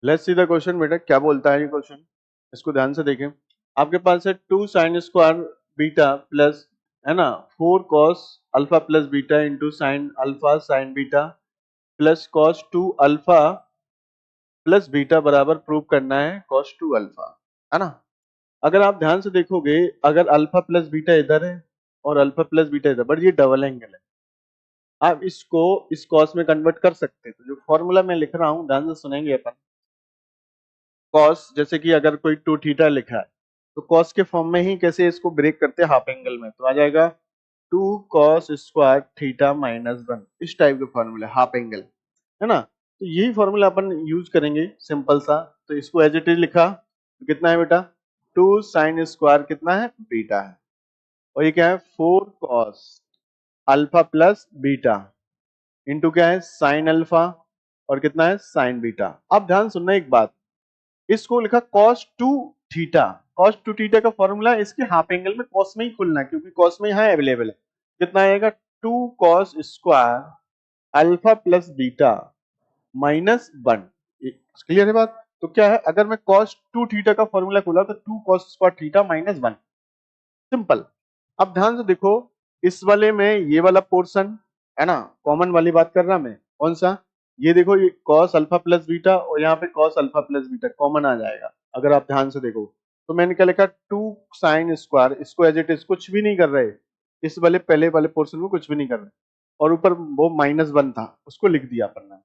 Let's see the question बेटा, क्या बोलता है ये क्वेश्चन, इसको ध्यान से देखें। आपके पास है 2 साइन स्क्वायर बीटा प्लस, है ना, 4 cos alpha plus beta into sine alpha sign beta plus cos 2 alpha plus beta बराबर प्रूव करना है कॉस 2 अल्फा, है ना। अगर आप ध्यान से देखोगे, अगर अल्फा प्लस बीटा इधर है और अल्फा प्लस बीटा इधर, बट ये डबल एंगल है, आप इसको इस कॉस में कन्वर्ट कर सकते हैं। तो जो फॉर्मूला मैं लिख रहा हूं ध्यान से सुनेंगे अपन। कॉस, जैसे कि अगर कोई 2 थीटा लिखा है तो कॉस के फॉर्म में ही कैसे इसको ब्रेक करते हैं हाफ एंगल में, तो आ जाएगा 2 कॉस स्क्वायर थीटा माइनस 1, इस टाइप के फॉर्मूला हाफ एंगल, है ना। तो यही फॉर्मूला अपन यूज करेंगे सिंपल सा। तो इसको एज इट इज लिखा तो कितना है बेटा, 2 साइन स्क्वायर कितना है, बीटा है, और ये क्या है 4 cos alpha plus beta into क्या है साइन अल्फा, और कितना है साइन बीटा। अब ध्यान सुनना एक बात, इसको लिखा cos 2 थीटा। cos 2 थीटा का फॉर्मूला इसके हाफ एंगल में cos में ही खुलना है, क्योंकि cos में यहाँ अवेलेबल है। कितना आएगा 2 cos square alpha plus beta minus 1। Clear है बात। तो क्या है, अगर मैं cos 2 थीटा का फॉर्मूला खोला तो 2 cos square theta minus 1, simple. अब ध्यान से देखो, इस वाले में ये वाला पोर्शन, है ना, कॉमन वाली बात कर रहा मैं, कौन सा, ये देखो, ये cos अल्फा प्लस बीटा और यहाँ पे cos alpha plus beta common आ जाएगा। अगर आप ध्यान से देखो तो मैंने क्या लिखा 2 साइन स्क्वायर, इसको एज इट इज कुछ भी नहीं कर रहे, इस वाले पहले वाले पोर्शन में कुछ भी नहीं कर रहे, और ऊपर वो माइनस 1 था उसको लिख दिया अपन ने,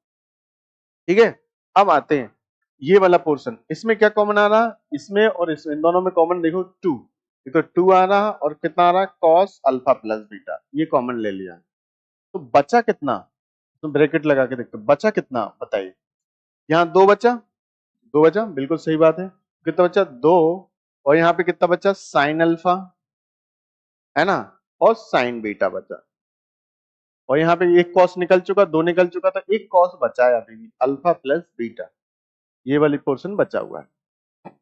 ठीक है। अब आते हैं ये वाला पोर्शन, इसमें क्या कॉमन आ रहा, इसमें और इसमें, इन दोनों में कॉमन देखो 2, ये तो 2 आ रहा और कितना आ रहा cos अल्फा प्लस बीटा, ये कॉमन ले लिया। तो बचा कितना, तो ब्रैकेट लगा के देखते बचा कितना बताइए। यहाँ 2 बचा, 2 बचा, बिल्कुल सही बात है। कितना बचा 2, और यहाँ पे कितना बचा साइन अल्फा, है ना, और साइन बीटा बचा, और यहाँ पे एक कॉस निकल चुका, 2 निकल चुका, तो एक कॉस बचा है अभी भी, अल्फा प्लस बीटा, ये वाली पोर्शन बचा हुआ है।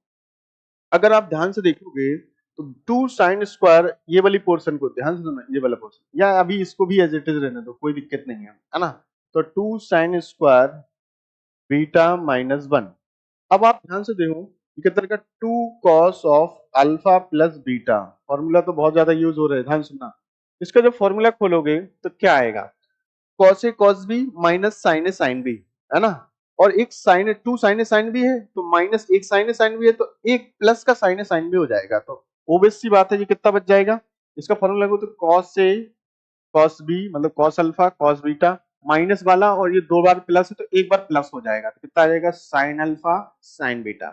अगर आप ध्यान से देखोगे तो 2 साइन स्क्वायर, ये वाली पोर्शन को ध्यान से सुनना, ये वाला पोर्शन, या अभी इसको भी एज इट इज रहने दो, कोई दिक्कत नहीं है ना। तो 2 साइन स्क्वायर बीटा माइनस 1। अब आप ध्यान से देखो, ये कितना का 2 cos of alpha plus beta, formula तो बहुत ज्यादा यूज हो रहा है, ध्यान सुनना। इसका जब फॉर्मूला खोलोगे तो क्या आएगा, cos A cos B minus sign A sine B, है ना, और एक साइन 2 साइन ए साइन बी है, तो माइनस एक साइन ए साइन बी है, तो एक प्लस का साइन ए साइन बी हो जाएगा। तो ओबियस सी बात है, ये कितना बच जाएगा, इसका फॉर्मूला लगो तो कॉस ए कॉस बी मतलब cos alpha cos beta, minus वाला और ये 2 बार प्लस है तो एक बार प्लस हो जाएगा, तो कितना आ जाएगा साइन अल्फा साइन बीटा।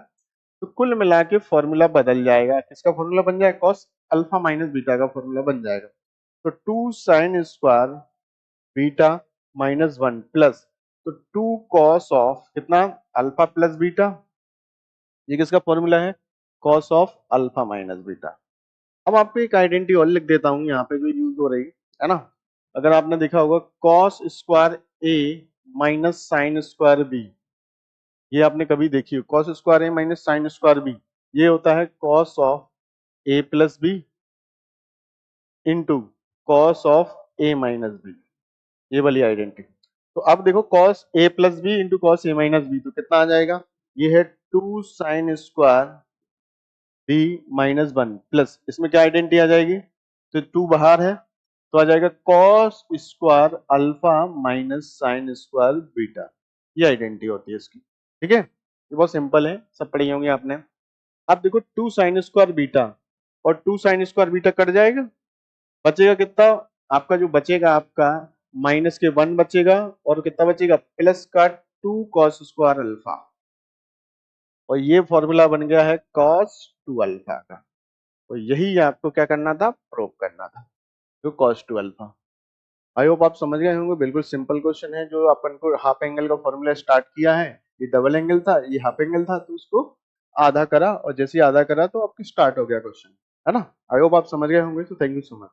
तो कुल मिला के फॉर्मूला बदल जाएगा, किसका फॉर्मूला बन जाएगा, कॉस अल्फा माइनस बीटा का फॉर्मूला बन जाएगा। तो 2 sine square beta minus 1 plus, तो 2 कॉस ऑफ कितना अल्फा प्लस बीटा, ये किसका फॉर्मूला है, cos of alpha minus beta. अब आपको एक आइडेंटिटी और लिख देता हूं यहाँ पे जो यूज हो रही है ना। अगर आपने देखा होगा cos square A minus sine square B, ये आपने कभी देखी हो, cos square A minus sine square B, ये होता है cos of A plus B into cos of A minus B, ये वाली आइडेंटिटी। तो अब देखो cos a plus B into cos A minus B, तो कितना आ जाएगा, ये है 2 sine square B minus 1 plus, इसमें क्या आइडेंटिटी आ जाएगी, तो 2 बाहर है तो आ जाएगा cos square alpha minus sine square beta, ये आइडेंटिटी होती है इसकी, ठीक है। ये बहुत सिंपल है, सब पढ़ी होंगे आपने। अब देखो 2 साइन स्क्वायर बीटा और 2 साइन स्क्वायर बीटा कट जाएगा, बचेगा कितना, आपका जो बचेगा आपका माइनस के 1 बचेगा, और कितना बचेगा प्लस का 2 कॉस स्क्वायर अल्फा, और ये फॉर्मूला बन गया है कॉस 2 अल्फा का। तो यही आपको क्या करना था, प्रूव करना था, तो कॉस 2 अल्फा। आई होप आप समझ गए होंगे, बिल्कुल सिंपल क्वेश्चन है। जो अपन को हाफ एंगल का फॉर्मूला स्टार्ट किया है, ये डबल एंगल था, ये हाफ एंगल था, तो उसको आधा करा, और जैसे ही आधा करा तो आपकी स्टार्ट हो गया क्वेश्चन, है ना। आई होप आप समझ गए होंगे, तो थैंक यू सो मच।